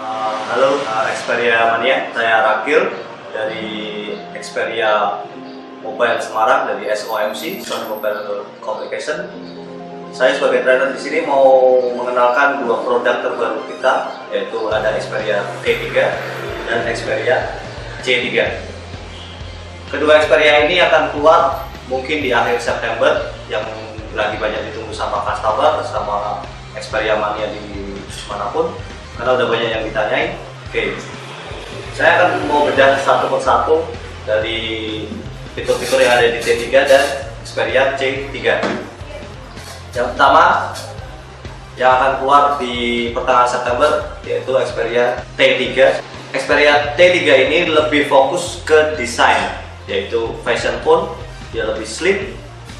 Halo, Xperia Mania, saya Rakil dari Xperia Mobile Semarang dari SOMC, Sony Mobile Communication. Saya sebagai trainer di sini mau mengenalkan dua produk terbaru kita, yaitu ada Xperia T3 dan Xperia C3. Kedua Xperia ini akan keluar mungkin di akhir September, yang lagi banyak ditunggu sama customer, sama Xperia Mania di manapun. Karena udah banyak yang ditanyain. Oke, saya akan mau bedah satu persatu dari fitur-fitur yang ada di T3 dan Xperia C3. Yang pertama yang akan keluar di pertengahan September yaitu Xperia T3. Xperia T3 ini lebih fokus ke desain, yaitu fashion phone. Dia lebih slim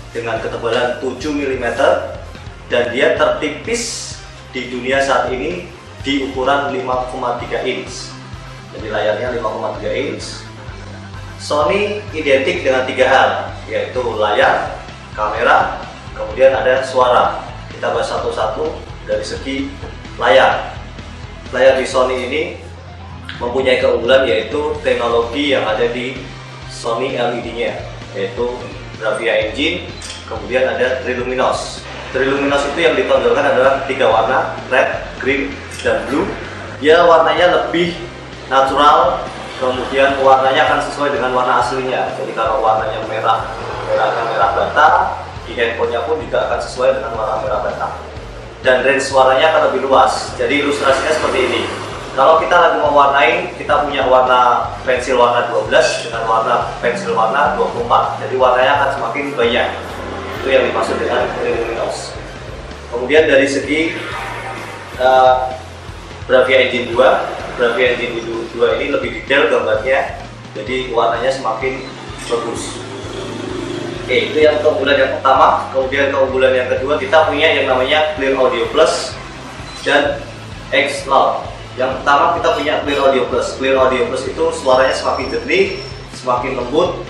dengan ketebalan 7 mm dan dia tertipis di dunia saat ini di ukuran 5,3 inch. Jadi layarnya 5,3 inch. Sony identik dengan 3 hal, yaitu layar, kamera, kemudian ada suara. Kita bahas satu-satu dari segi layar. Layar di Sony ini mempunyai keunggulan yaitu teknologi yang ada di Sony LED-nya, yaitu Bravia Engine, kemudian ada Triluminos. Triluminos itu yang ditonjolkan adalah 3 warna, red, green, dan blue. Dia warnanya lebih natural, kemudian warnanya akan sesuai dengan warna aslinya. Jadi kalau warnanya merah bata, di handphonenya pun juga akan sesuai dengan warna merah bata. Dan range suaranya akan lebih luas. Jadi ilustrasinya seperti ini. Kalau kita lagi mewarnai, kita punya warna pensil warna 12 dengan warna pensil warna 24. Jadi warnanya akan semakin banyak. Itu yang dimaksud dengan Triluminos. Kemudian dari segi Bravia Engine 2, Bravia Engine 2 ini lebih detail gambarnya, jadi warnanya semakin bagus. Oke, itu yang keunggulan yang pertama. Kemudian keunggulan yang kedua, kita punya yang namanya Clear Audio Plus dan X Loud. Yang pertama kita punya Clear Audio Plus. Clear Audio Plus itu suaranya semakin jernih, semakin lembut,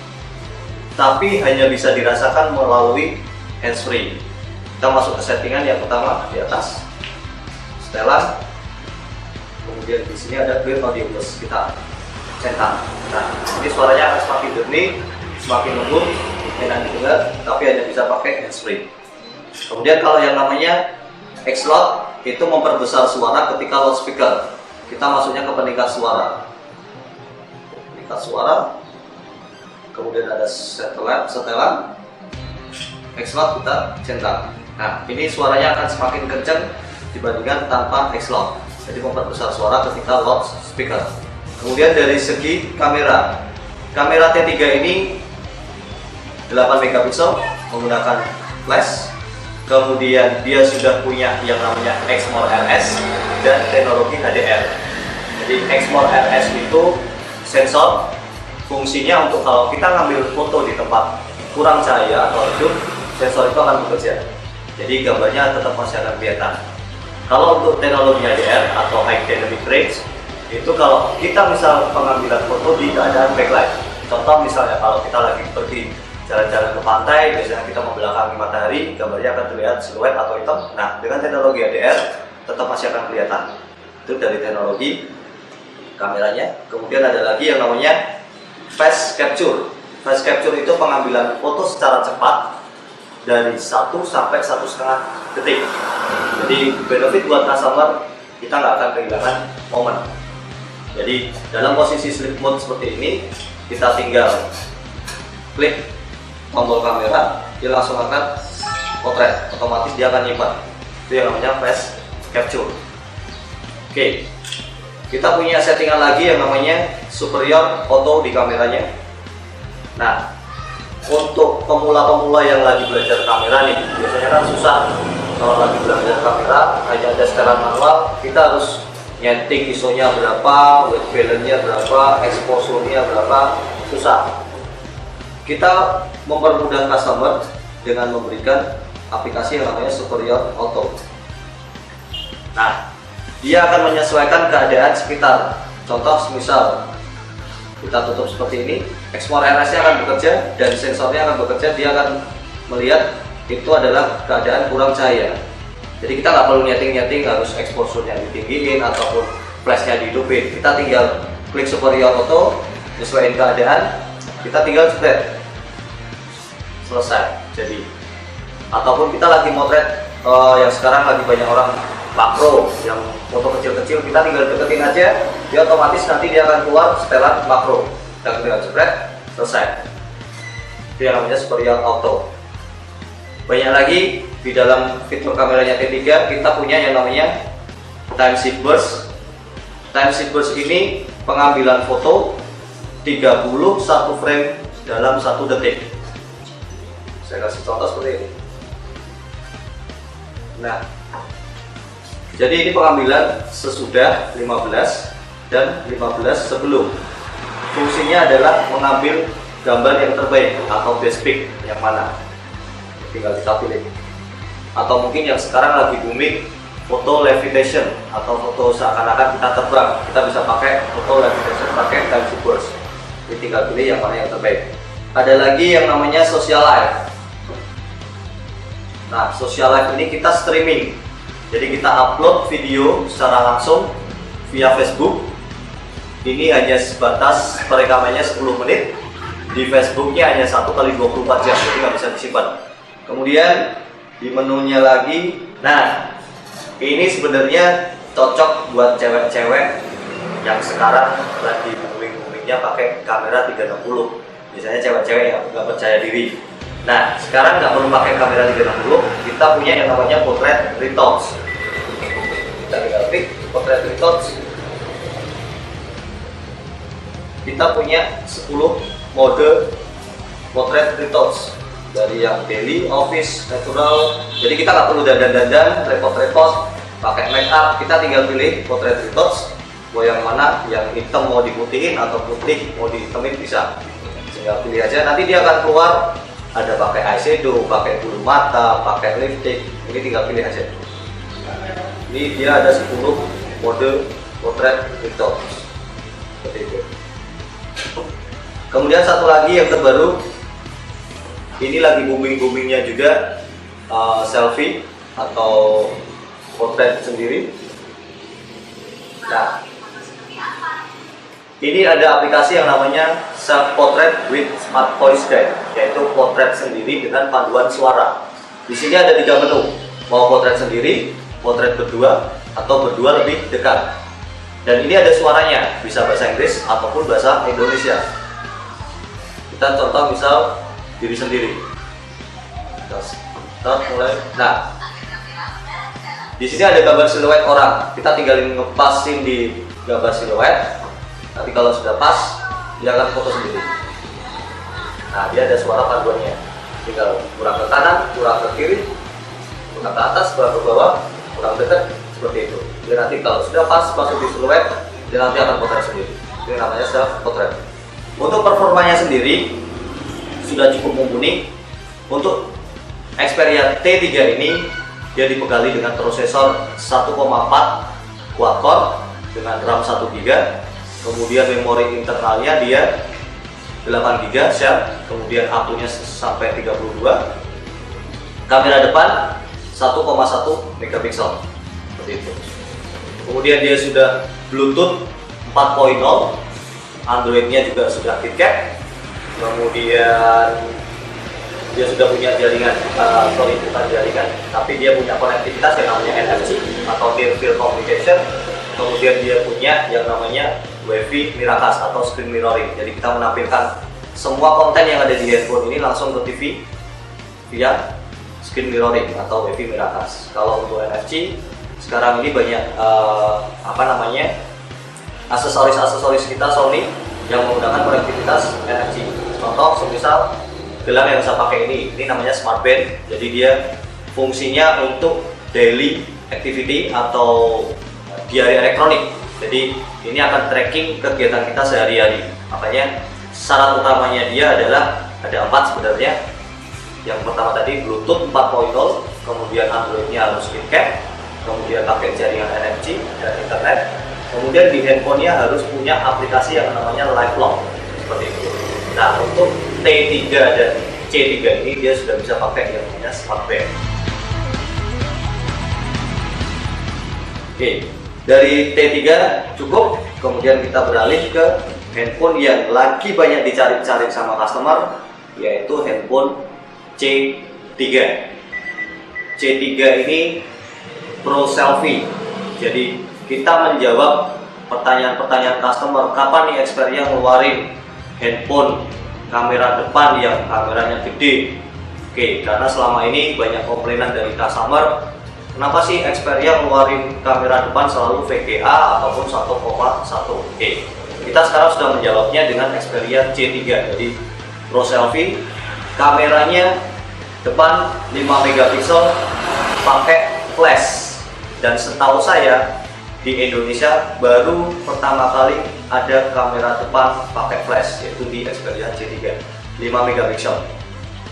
tapi hanya bisa dirasakan melalui handsfree. Kita masuk ke settingan yang pertama di atas, setelan. Kemudian di sini ada Clear Audio Plus, kita centang. Nah, ini suaranya akan semakin jernih, semakin lembut, enak didengar, tapi hanya bisa pakai handsfree. Kemudian kalau yang namanya X Loud itu memperbesar suara ketika loudspeaker. Kita masuknya ke peningkat suara. Peningkat suara. Kemudian ada setelan. X Loud kita centang. Nah, ini suaranya akan semakin kencang dibandingkan tanpa X Loud. Jadi memperbesar suara ketika loudspeaker. Kemudian dari segi kamera, kamera T3 ini 8 megapiksel menggunakan flash. Kemudian dia sudah punya yang namanya Exmor RS dan teknologi HDR. Jadi Exmor RS itu sensor, fungsinya untuk kalau kita ngambil foto di tempat kurang cahaya atau redup, sensor itu akan bekerja. Jadi gambarnya tetap masih akan kelihatan. Kalau untuk teknologi HDR atau High Dynamic Range, itu kalau kita misal pengambilan foto di keadaan backlight. Contoh misalnya kalau kita lagi pergi jalan-jalan ke pantai, biasanya kita membelakangi matahari, gambarnya akan terlihat siluet atau hitam. Nah, dengan teknologi HDR tetap masih akan kelihatan. Itu dari teknologi kameranya. Kemudian ada lagi yang namanya Fast Capture. Fast Capture itu pengambilan foto secara cepat dari 1 sampai 1,5 detik. Jadi benefit buat customer, kita nggak akan kehilangan momen. Jadi dalam posisi sleep mode seperti ini, kita tinggal klik tombol kamera, dia langsung akan potret, otomatis dia akan nyimpan. Itu yang namanya Fast Capture. Oke, kita punya settingan lagi yang namanya Superior Auto di kameranya. Nah, untuk pemula-pemula yang lagi belajar kamera nih, biasanya kan susah kalau lagi belajar kamera, hanya ada setelan manual, kita harus nyeting ISO-nya berapa, white balance-nya berapa, exposure-nya berapa, susah. Kita mempermudah customer dengan memberikan aplikasi yang namanya Superior Auto. Nah, dia akan menyesuaikan keadaan sekitar. Contoh, misal kita tutup seperti ini, Exmor RS-nya akan bekerja dan sensornya akan bekerja. Dia akan melihat itu adalah keadaan kurang cahaya. Jadi kita nggak perlu nyeting-nyeting harus exposure-nya ditinggiin ataupun flashnya dihidupin. Kita tinggal klik superior auto, sesuaiin keadaan, kita tinggal jepret, selesai. Jadi ataupun kita lagi motret yang sekarang lagi banyak orang makro yang foto kecil-kecil, kita tinggal deketin aja, dia otomatis nanti dia akan keluar setelan makro. Kita tinggal jepret, selesai. Itu yang namanya superior auto. Banyak lagi di dalam fitur kameranya T3, kita punya yang namanya time shift burst. Time shift burst ini pengambilan foto 31 frame dalam 1 detik. Saya kasih contoh seperti ini. Nah, jadi ini pengambilan sesudah 15 dan 15 sebelum. Fungsinya adalah mengambil gambar yang terbaik atau best pick yang mana. Tinggal kita pilih. Atau mungkin yang sekarang lagi booming, foto levitation atau foto seakan-akan kita terbang. Kita bisa pakai foto levitation pakai time shift burst. Jadi tinggal pilih yang mana yang terbaik. Ada lagi yang namanya social life. Nah, social life ini kita streaming. Jadi kita upload video secara langsung via Facebook. Ini hanya sebatas perekamannya 10 menit. Di Facebooknya hanya 1 kali 24 jam, jadi nggak bisa disimpan. Kemudian di menunya lagi, nah ini sebenarnya cocok buat cewek-cewek yang sekarang lagi booming-boomingnya pakai kamera 360. Biasanya cewek-cewek yang nggak percaya diri. Nah, sekarang nggak perlu pakai kamera 360, kita punya yang namanya portrait retouch. Kita tinggal klik portrait retouch. Kita punya 10 mode portrait retouch, dari yang daily, office, natural. Jadi kita nggak perlu dandan-dandan, repot-repot, pakai make up. Kita tinggal pilih portrait retouch. Mau yang mana, yang hitam mau diputihin atau putih mau dihitamin bisa. Tinggal pilih aja. Nanti dia akan keluar. Ada pakai eyeshadow, pakai bulu mata, pakai lipstick. Ini tinggal pilih aja. Ini dia ada 10 mode portrait retouch. Seperti itu. Kemudian satu lagi yang terbaru, ini lagi booming-boomingnya juga selfie atau portrait sendiri. Nah, ini ada aplikasi yang namanya Self Portrait with Smart Voice Guide, yaitu portrait sendiri dengan panduan suara. Di sini ada 3 menu, mau portrait sendiri, portrait berdua, atau berdua lebih dekat. Dan ini ada suaranya, bisa bahasa Inggris ataupun bahasa Indonesia. Kita contoh misal diri sendiri. Kita mulai. Nah, di sini ada gambar siluet orang. Kita tinggalin ngepasin di gambar siluet. Nanti kalau sudah pas, dia akan foto sendiri. Nah, dia ada suara panduannya. Tinggal kurang ke kanan, kurang ke kiri, kurang ke atas, kurang ke bawah, kurang dekat, seperti itu. Dia nanti kalau sudah pas masuk di siluet, dia nanti akan potret sendiri. Itu namanya self portrait. Untuk performanya sendiri sudah cukup mumpuni. Untuk Xperia T3 ini dia dibekali dengan prosesor 1,4 quad-core dengan RAM 1 GB. Kemudian memori internalnya dia 8 GB share, kemudian aperture-nya sampai 32. Kamera depan 1,1 megapiksel. Seperti itu. Kemudian dia sudah Bluetooth 4.0, Android-nya juga sudah KitKat. Kemudian dia sudah punya jaringan, bukan jaringan, tapi dia punya konektivitas yang namanya NFC atau Near Field Communication. Kemudian dia punya yang namanya WiFi Miracast atau screen mirroring. Jadi kita menampilkan semua konten yang ada di handphone ini langsung ke TV via screen mirroring atau WiFi Miracast. Kalau untuk NFC sekarang ini banyak aksesoris kita Sony yang menggunakan konektivitas NFC. Contoh, semisal gelang yang saya pakai ini namanya Smart Band. Jadi dia fungsinya untuk daily activity atau diary elektronik. Jadi ini akan tracking kegiatan kita sehari-hari. Makanya syarat utamanya dia adalah ada 4 sebenarnya. Yang pertama tadi Bluetooth 4.0, kemudian Android-nya harus KitKat, kemudian pakai jaringan NFC dan internet. Kemudian di handphonenya harus punya aplikasi yang namanya Live Lock, seperti itu. Nah, untuk T3 dan C3 ini dia sudah bisa pakai yang namanya Smart Band. Oke, Dari T3 cukup, kemudian kita beralih ke handphone yang lagi banyak dicari-cari sama customer, yaitu handphone C3. C3 ini Pro Selfie. Jadi kita menjawab pertanyaan-pertanyaan customer, kapan nih Xperia ngeluarin handphone kamera depan yang kameranya gede. Oke, karena selama ini banyak komplainan dari customer, kenapa sih Xperia ngeluarin kamera depan selalu VGA ataupun 1,1. Oke, kita sekarang sudah menjawabnya dengan Xperia C3. Jadi Pro Selfie, kameranya depan 5 megapiksel pakai flash, dan setahu saya di Indonesia baru pertama kali ada kamera depan pakai flash, yaitu di Xperia C3 5 megapiksel.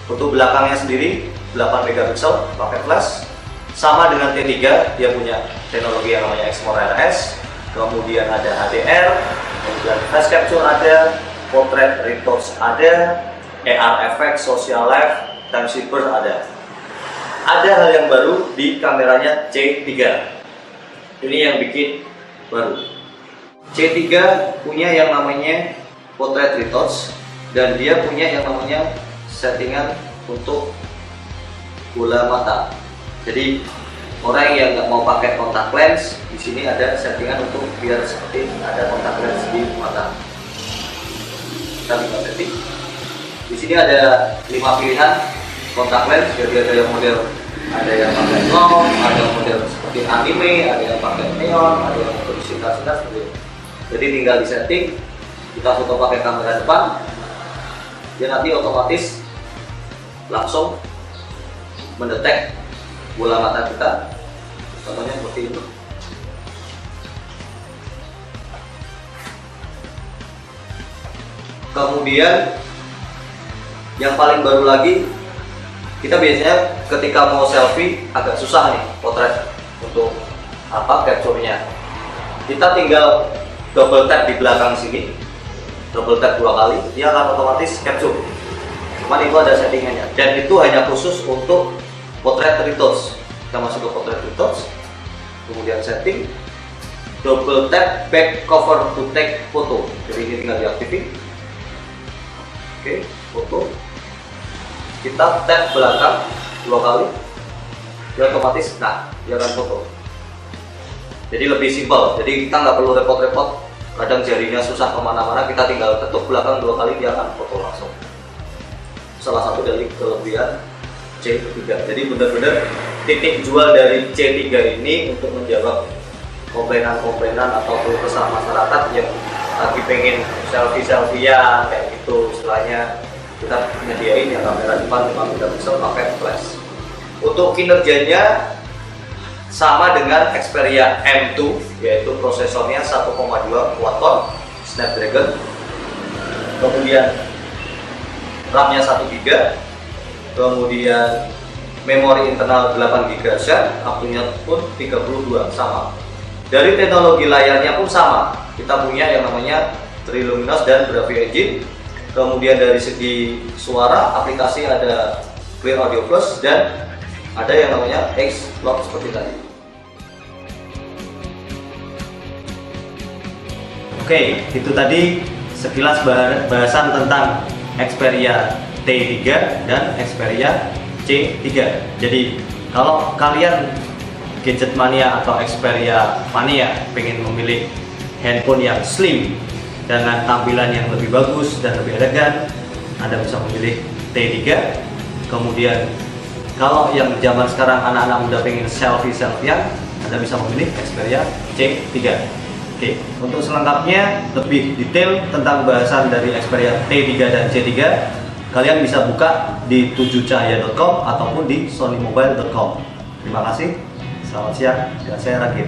Untuk belakangnya sendiri 8 megapiksel pakai flash, sama dengan T3. Dia punya teknologi yang namanya Exmor RS, kemudian ada HDR, kemudian flash capture ada, portrait retouch ada, AR effect, social life, time saver ada. Ada hal yang baru di kameranya C3. Ini yang bikin baru. C3 punya yang namanya portrait retouch, dan dia punya yang namanya settingan untuk bola mata. Jadi orang yang nggak mau pakai kontak lens, di sini ada settingan untuk biar seperti ada kontak lens di mata. Kita tinggal setting. Di sini ada 5 pilihan kontak lens. Jadi ada yang model, ada yang pakai long, ada yang model seperti anime, ada yang pakai neon, ada yang untuk sinar-sinar seperti itu. Jadi tinggal di setting, kita foto pakai kamera depan, dia nanti otomatis langsung mendetek bola mata kita, contohnya seperti itu. Kemudian yang paling baru lagi, kita biasanya ketika mau selfie agak susah nih potret untuk capture-nya. Kita tinggal double tap di belakang sini, double tap 2 kali, dia akan otomatis capture. Cuman itu ada settingannya, dan itu hanya khusus untuk portrait retouch. Kita masuk ke portrait retouch, kemudian setting, double tap back cover to take photo. Jadi ini tinggal diaktifin. Oke, foto. Kita tap belakang 2 kali, dia otomatis, dia akan foto. Jadi lebih simpel. Jadi kita nggak perlu repot-repot. Kadang jarinya susah kemana-mana, kita tinggal ketuk belakang 2 kali, dia akan foto langsung. Salah satu dari kelebihan C3. Jadi benar-benar titik jual dari C3 ini untuk menjawab komplainan-komplainan atau keluh kesah masyarakat yang lagi pengen selfie-selfiean kayak gitu. Istilahnya kita menyediain yang kamera depan 5 megapiksel pakai flash. Untuk kinerjanya sama dengan Xperia M2, yaitu prosesornya 1,2 quad-core Snapdragon, kemudian RAM-nya 1 GB, kemudian memori internal 8 GB RAM, ampulnya pun 32, sama. Dari teknologi layarnya pun sama, kita punya yang namanya Triluminos dan Bravia Engine. Kemudian dari segi suara, aplikasi ada Clear Audio Plus dan ada yang namanya X-Log seperti tadi. Oke, itu tadi sekilas bahasan tentang Xperia T3 dan Xperia C3. Jadi kalau kalian gadget mania atau Xperia mania pengen memilih handphone yang slim dengan tampilan yang lebih bagus dan lebih elegan, Anda bisa memilih T3. Kemudian kalau yang zaman sekarang anak-anak muda pengen selfie-selfiean, Anda bisa memilih Xperia C3. Oke, untuk selengkapnya lebih detail tentang bahasan dari Xperia T3 dan C3, kalian bisa buka di 7cahaya.com ataupun di sonymobile.com. Terima kasih, selamat siang, dan saya Ragil.